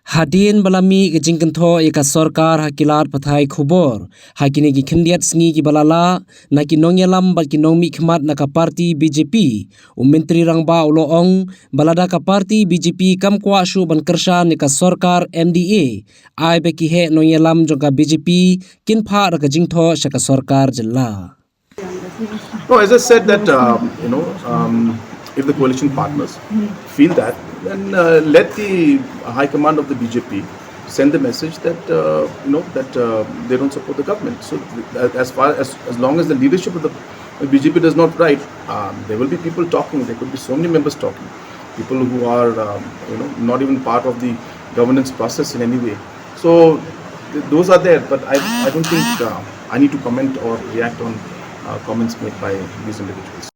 Hadin balami ke Jingthoh ika sarkar hakilat pathai khubor hakini ki khindiat sngi ki balala na ki nongyalam bal ki nongmi khmat na ka parti BJP menteri rangba uloong balada ka parti BJP kam Kwah shu Jingkyrshan ika sarkar MDA ai be ki he nongyalam jongka BJP kin Phah ka Jingthoh shaka sarkar jilla. No, as I said that if the coalition partners feel that, then let the High Command of the BJP send the message that they don't support the government. So as long as the leadership of the BJP does not write, there will be people talking. There could be so many members talking, people who are not even part of the governance process in any way. So those are there, but I don't think I need to comment or react on comments made by these individuals.